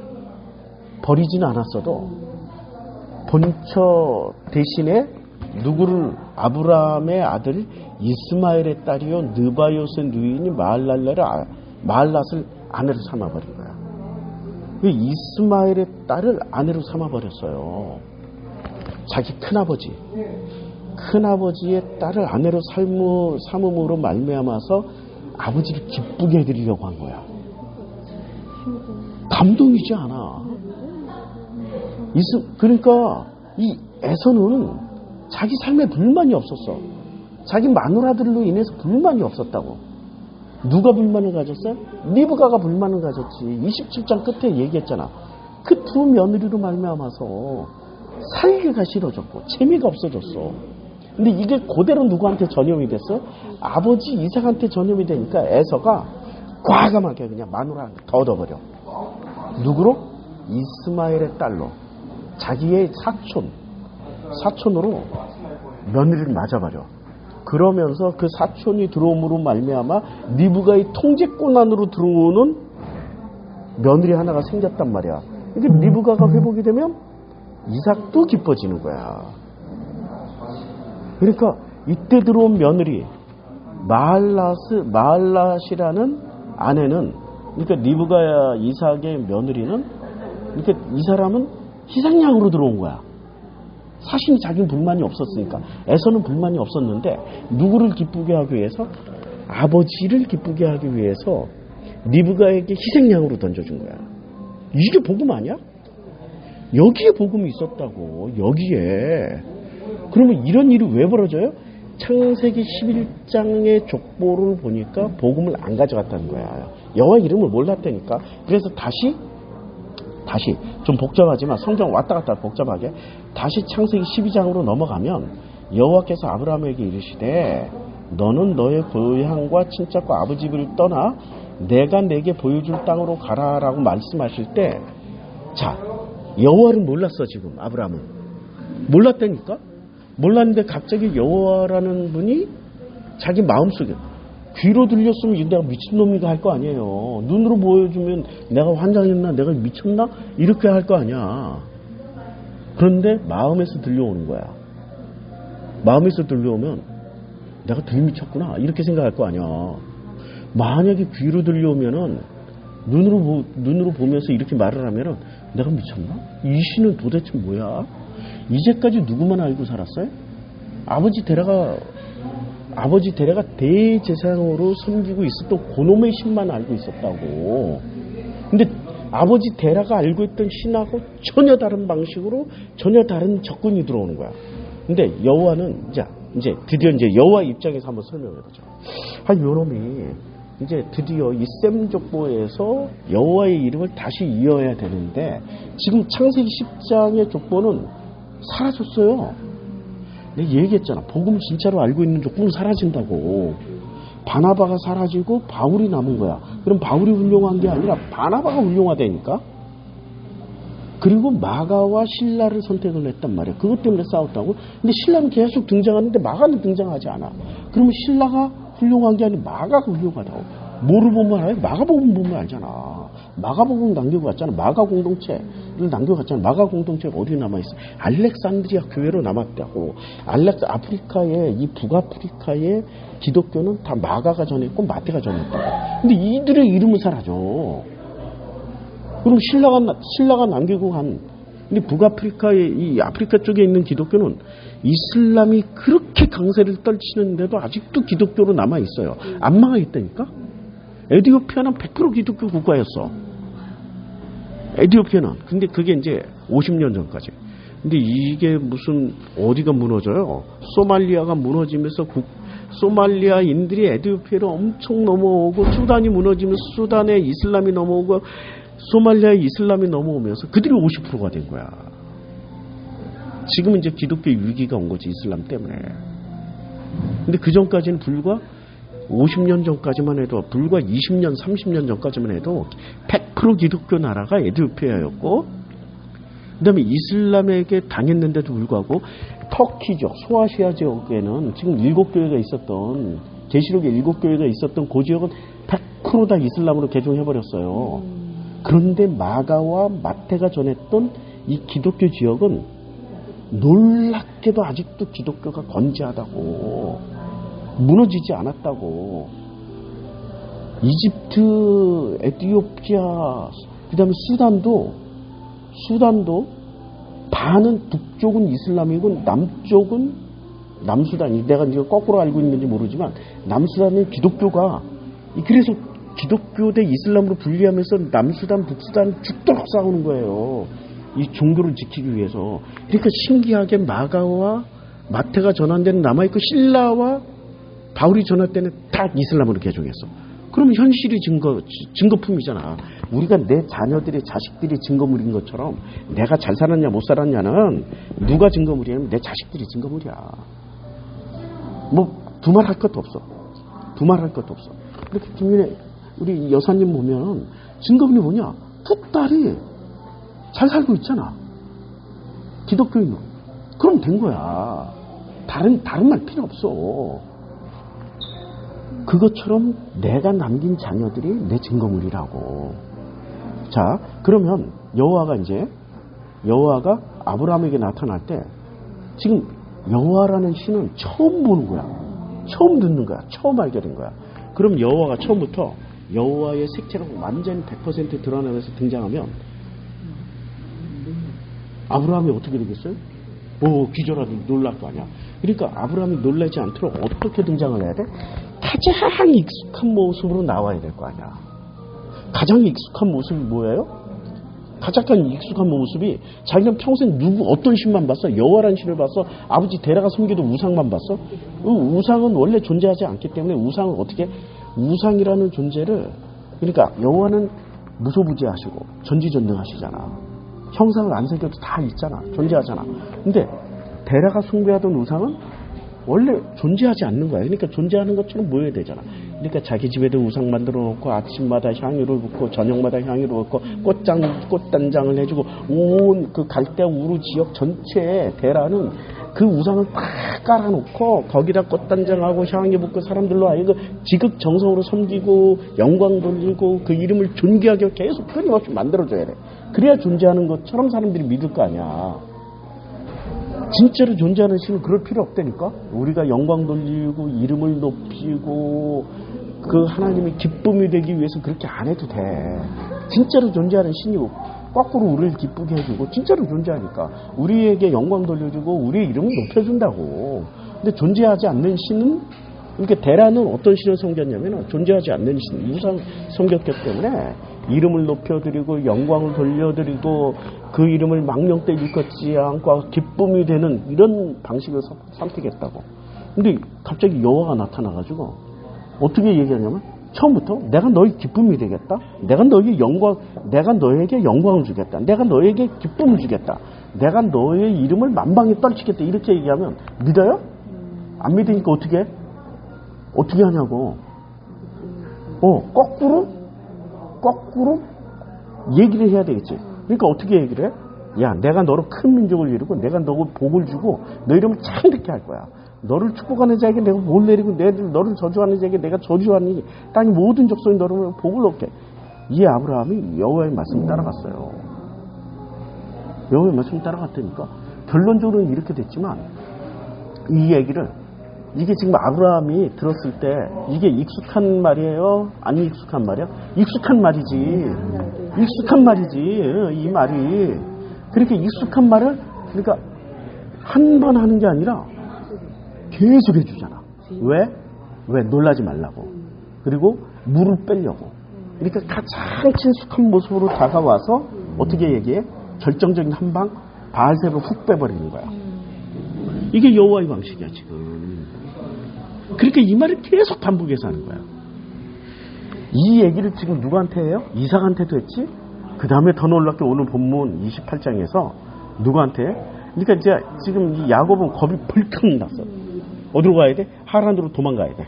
버리지는 않았어도 본처 대신에 누구를, 아브라함의 아들 이스마엘의 딸이요 느바요스의 누이니 마할랏을 아내로 삼아버린 거야. 이스마엘의 딸을 아내로 삼아버렸어요. 자기 큰아버지의 딸을 아내로 삼음으로 말미암아서 아버지를 기쁘게 해드리려고 한 거야. 감동이지 않아. 그러니까 이 에서는 자기 삶에 불만이 없었어. 자기 마누라들로 인해서 불만이 없었다고. 누가 불만을 가졌어요? 리브가가 불만을 가졌지. 27장 끝에 얘기했잖아. 그 두 며느리로 말미암아서 살기가 싫어졌고 재미가 없어졌어. 근데 이게 그대로 누구한테 전염이 됐어? 아버지 이삭한테 전염이 되니까 에서가 과감하게 그냥 마누라한테 더 얻어버려. 누구로? 이스마엘의 딸로. 자기의 사촌으로 며느리를 맞아버려. 그러면서 그 사촌이 들어옴으로 말미암아 리브가의 통제권 안으로 들어오는 며느리 하나가 생겼단 말이야. 그러니까 리브가가 회복이 되면 이삭도 기뻐지는 거야. 그러니까 이때 들어온 며느리 마할랏이라는 아내는, 그러니까 리브가 이삭의 며느리는, 그러니까 이 사람은 희생양으로 들어온 거야. 사실 자기는 불만이 없었으니까. 에서는 불만이 없었는데 누구를 기쁘게 하기 위해서? 아버지를 기쁘게 하기 위해서 리브가에게 희생양으로 던져준 거야. 이게 복음 아니야? 여기에 복음이 있었다고. 여기에. 그러면 이런 일이 왜 벌어져요? 창세기 11장의 족보를 보니까 복음을 안 가져갔다는 거야. 여호와 이름을 몰랐다니까. 그래서 다시 좀 복잡하지만 성경 왔다 갔다 복잡하게 다시 창세기 12장으로 넘어가면 여호와께서 아브라함에게 이르시되 너는 너의 고향과 친척과 아버지 집을 떠나 내가 내게 보여줄 땅으로 가라라고 말씀하실 때, 자, 여호와를 몰랐어. 지금 아브라함은 몰랐다니까. 몰랐는데 갑자기 여호와라는 분이 자기 마음속에 귀로 들렸으면 내가 미친놈이가 할 거 아니에요. 눈으로 보여주면 내가 환장했나, 내가 미쳤나 이렇게 할 거 아니야. 그런데 마음에서 들려오는 거야. 마음에서 들려오면 내가 덜 미쳤구나 이렇게 생각할 거 아니야. 만약에 귀로 들려오면은 눈으로 보면서 이렇게 말을 하면은 내가 미쳤나? 이 신은 도대체 뭐야? 이제까지 누구만 알고 살았어요? 아버지 데라가 대제사장으로 섬기고 있었던 그놈의 신만 알고 있었다고. 근데 아버지 데라가 알고 있던 신하고 전혀 다른 방식으로 전혀 다른 접근이 들어오는 거야. 근데 여호와는 이제 드디어 여호와 입장에서 한번 설명해 보죠. 요놈이 이제 드디어 이 셈 족보에서 여호와의 이름을 다시 이어야 되는데 지금 창세기 10장의 족보는 사라졌어요. 내가 얘기했잖아. 복음 진짜로 알고 있는 족보는 사라진다고. 바나바가 사라지고 바울이 남은 거야. 그럼 바울이 훌륭한 게 아니라 바나바가 훌륭하다니까. 그리고 마가와 실라를 선택을 했단 말이야. 그것 때문에 싸웠다고. 근데 실라는 계속 등장하는데 마가는 등장하지 않아. 그러면 실라가 훌륭한 게 아니라 마가가 훌륭하다고. 뭐를 보면 알아요? 마가복음 보면 알잖아. 마가복음 남겨갔잖아. 마가 공동체를 남겨갔잖아. 마가 공동체가 어디 남아있어? 알렉산드리아 교회로 남았다고. 아프리카의 이 북아프리카의 기독교는 다 마가가 전했고 마태가 전했다고. 근데 이들의 이름은 사라져. 그럼 신라가 남기고 간, 근데 북아프리카의 이 아프리카 쪽에 있는 기독교는 이슬람이 그렇게 강세를 떨치는데도 아직도 기독교로 남아 있어요. 안 망하 있다니까? 에티오피아는 100% 기독교 국가였어. 에티오피아는. 근데 그게 이제 50년 전까지. 근데 이게 무슨 어디가 무너져요? 소말리아가 무너지면서 소말리아인들이 에티오피아로 엄청 넘어오고 수단이 무너지면서 수단에 이슬람이 넘어오고 소말리아에 이슬람이 넘어오면서 그들이 50%가 된 거야. 지금 이제 기독교 위기가 온 거지, 이슬람 때문에. 근데 그 전까지는 불과 50년 전까지만 해도, 불과 20년, 30년 전까지만 해도 100% 기독교 나라가 에티오피아였고, 그 다음에 이슬람에게 당했는데도 불구하고 터키죠. 소아시아 지역에는 지금 7교회가 있었던, 계시록에 7교회가 있었던 그 지역은 100% 다 이슬람으로 개종해버렸어요. 그런데 마가와 마태가 전했던 이 기독교 지역은 놀랍게도 아직도 기독교가 건재하다고, 무너지지 않았다고. 이집트, 에티오피아, 그 다음에 수단도 반은 북쪽은 이슬람이고 남쪽은 남수단. 내가 이거 거꾸로 알고 있는지 모르지만 남수단은 기독교가, 그래서 기독교 대 이슬람으로 분리하면서 남수단, 북수단 죽도록 싸우는 거예요. 이 종교를 지키기 위해서. 그러니까 신기하게 마가와 마태가 전한 데는 남아있고 실라와 바울이 전할 때는 다 이슬람으로 개종했어. 그러면 현실이 증거품이잖아. 우리가 내 자녀들의 자식들이 증거물인 것처럼 내가 잘 살았냐 못 살았냐는 누가 증거물이냐면 내 자식들이 증거물이야. 뭐 두말할 것도 없어. 두말할 것도 없어. 이렇게 김윤혜 우리 여사님 보면 증거물이 뭐냐? 두 딸이 잘 살고 있잖아. 기독교인으로. 그럼 된 거야. 다른 말 필요 없어. 그것처럼 내가 남긴 자녀들이 내 증거물이라고. 자, 그러면 여호와가 아브라함에게 나타날 때 지금 여호와라는 신은 처음 보는 거야. 처음 듣는 거야. 처음 알게 된 거야. 그럼 여호와가 처음부터 여호와의 색채가 완전히 100% 드러나면서 등장하면 아브라함이 어떻게 되겠어요? 기절하고 놀랄 거 아니야. 그러니까 아브라함이 놀라지 않도록 어떻게 등장을 해야 돼? 가장 익숙한 모습으로 나와야 될 거 아니야. 가장 익숙한 모습이 뭐예요? 가장 익숙한 모습이 자기는 평생 어떤 신만 봤어? 여호와라는 신을 봤어? 아버지 데라가 섬기던 우상만 봤어? 우상은 원래 존재하지 않기 때문에 우상은 어떻게? 우상이라는 존재를 그러니까 여호와는 무소부지하시고 전지전능하시잖아. 형상을 안 새겨도 다 있잖아. 존재하잖아. 근데 데라가 숭배하던 우상은 원래 존재하지 않는 거야. 그러니까 존재하는 것처럼 보여야 되잖아. 그러니까 자기 집에도 우상 만들어 놓고 아침마다 향유를 붓고 저녁마다 향유를 붓고 꽃단장을 해주고 온 그 갈대아 우루 지역 전체에 데라는 그 우상을 딱 깔아놓고 거기다 꽃단장하고 향유 붓고 사람들로 하여금 지극정성으로 섬기고 영광 돌리고 그 이름을 존귀하게 계속 끊임없이 만들어줘야 돼. 그래야 존재하는 것처럼 사람들이 믿을 거 아니야. 진짜로 존재하는 신은 그럴 필요 없다니까. 우리가 영광 돌리고 이름을 높이고 그 하나님이 기쁨이 되기 위해서 그렇게 안 해도 돼. 진짜로 존재하는 신이 거꾸로 우리를 기쁘게 해주고 진짜로 존재하니까 우리에게 영광 돌려주고 우리의 이름을 높여준다고. 근데 존재하지 않는 신은 그러니까 데라는 어떤 신을 섬겼냐면 존재하지 않는 신, 우상 섬겼기 때문에 이름을 높여드리고 영광을 돌려드리고 그 이름을 망령 때 일컫지 않고 기쁨이 되는 이런 방식을 선택했다고. 근데 갑자기 여호와가 나타나가지고 어떻게 얘기하냐면 처음부터 내가 너희 기쁨이 되겠다. 내가 너에게 영광을 주겠다. 내가 너에게 기쁨을 주겠다. 내가 너의 이름을 만방에 떨치겠다. 이렇게 얘기하면 믿어요? 안 믿으니까 어떻게 하냐고. 거꾸로 얘기를 해야 되겠지. 그러니까 어떻게 얘기를 해? 야, 내가 너로 큰 민족을 이루고 내가 너를 복을 주고 너 이름을 창대케 할 거야. 너를 축복하는 자에게 내가 뭘 내리고 너를 저주하는 자에게 내가 저주하니 땅의 모든 족속이 너를 복을 얻게. 이 아브라함이 여호와의 말씀을 따라갔어요. 여호와의 말씀을 따라갔다니까. 결론적으로는 이렇게 됐지만 이 얘기를 이게 지금 아브라함이 들었을 때 이게 익숙한 말이에요? 안 익숙한 말이야? 익숙한 말이지. 익숙한 말이지. 이 말이. 그렇게 익숙한 말을 그러니까 한 번 하는 게 아니라 계속 해주잖아. 왜? 놀라지 말라고. 그리고 물을 빼려고. 그러니까 가장 친숙한 모습으로 다가와서 어떻게 얘기해? 결정적인 한 방 바알세를 훅 빼버리는 거야. 이게 여호와의 방식이야 지금. 그러니까 이 말을 계속 반복해서 하는 거야. 이 얘기를 지금 누구한테 해요? 이삭한테도 했지? 그 다음에 더 놀랍게 오늘 본문 28장에서 누구한테 해? 그러니까 이제 지금 이 야곱은 겁이 벌컥 났어. 어디로 가야 돼? 하란으로 도망가야 돼.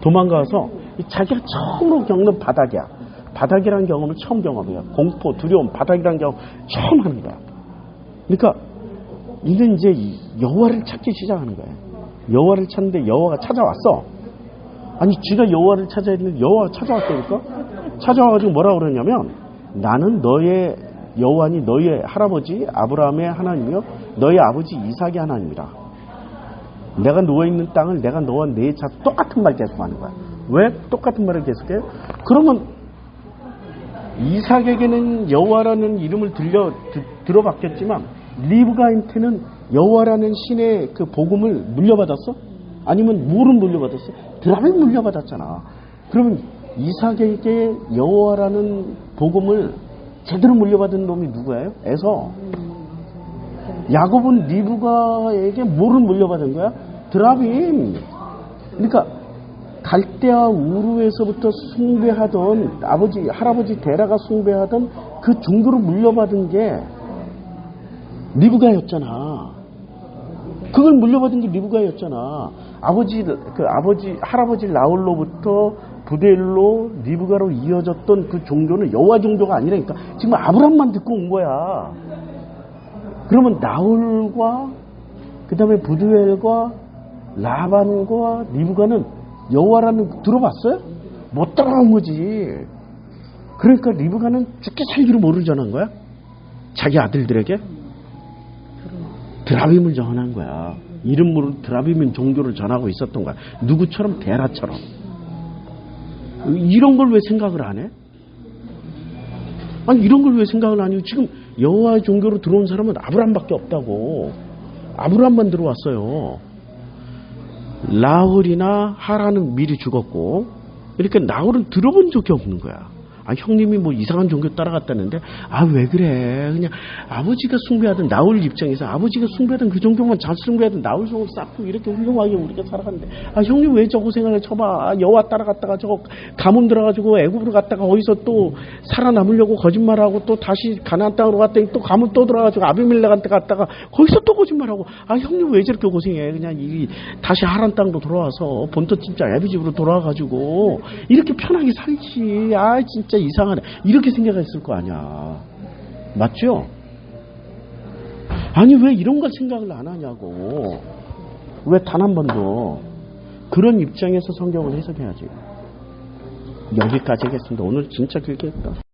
도망가서 자기가 처음으로 겪는 바닥이야. 바닥이라는 경험을 처음 경험해요. 공포, 두려움, 바닥이라는 경험 처음 하는 거야. 그러니까 이는 이제 여호와를 찾기 시작하는 거야. 여호와를 찾는데 여호와가 찾아왔어. 아니 쥐가 여호와를 찾아야 되는데 여호와가 찾아왔다니까. 찾아와가지고 뭐라고 그러냐면 나는 너의 여호와니 너의 할아버지 아브라함의 하나님이요 너의 아버지 이삭의 하나님이라. 내가 누워있는 땅을 내가 너와 내 자 똑같은 말 계속하는 거야. 왜 똑같은 말을 계속해? 그러면 이삭에게는 여호와라는 이름을 들어봤겠지만 리브가한테는 여호와라는 신의 그 복음을 물려받았어? 아니면 물은 물려받았어? 드라를 물려받았잖아. 그러면 이삭에게 여호와라는 복음을 제대로 물려받은 놈이 누구예요? 에서. 야곱은 리브가에게 뭐를 물려받은 거야? 드라빔. 그러니까 갈대아 우르에서부터 숭배하던 할아버지 데라가 숭배하던 그 종교를 물려받은 게 리브가였잖아. 그걸 물려받은 게 리브가였잖아. 할아버지 라울로부터 부델로 리브가로 이어졌던 그 종교는 여호와 종교가 아니라니까. 지금 아브람만 듣고 온 거야. 그러면 나홀과 그 다음에 부두엘과 라반과 리브가는 여호와라는 들어봤어요? 못 따라온 거지. 그러니까 리브가는 죽기 살기로 뭐를 전한 거야? 자기 아들들에게 드라빔을 전한 거야. 이름으로 드라빔인 종교를 전하고 있었던 거야. 누구처럼? 데라처럼. 이런 걸 왜 생각을 안 해? 아니 이런 걸 왜 생각을 안 해요? 지금 여호와의 종교로 들어온 사람은 아브람밖에 없다고. 아브람만 들어왔어요. 라홀이나 하란은 미리 죽었고, 그러니까 나홀은 들어본 적이 없는 거야. 형님이 뭐 이상한 종교 따라갔다는데 왜 그래? 그냥 아버지가 숭배하던 나올 입장에서 아버지가 숭배하던 그 종교만 잘 숭배하던 나올 종을 쌓고 이렇게 훌륭하게 우리가 살아갔는데 형님 왜 저 고생을 쳐봐? 여호와 따라갔다가 저 가문 들어가지고 애굽으로 갔다가 어디서 또 살아남으려고 거짓말하고 또 다시 가나안 땅으로 갔더니 또 가문 또 들어가지고 아비멜렉한테 갔다가 거기서 또 거짓말하고 형님 왜 저렇게 고생해? 그냥 다시 하란 땅도 돌아와서 본토 진짜 애비 집으로 돌아와가지고 이렇게 편하게 살지. 진짜 이상하네. 이렇게 생각했을 거 아니야. 맞죠? 아니 왜 이런 걸 생각을 안 하냐고. 왜 단 한 번도. 그런 입장에서 성경을 해석해야지. 여기까지 하겠습니다. 오늘 진짜 길게 했다.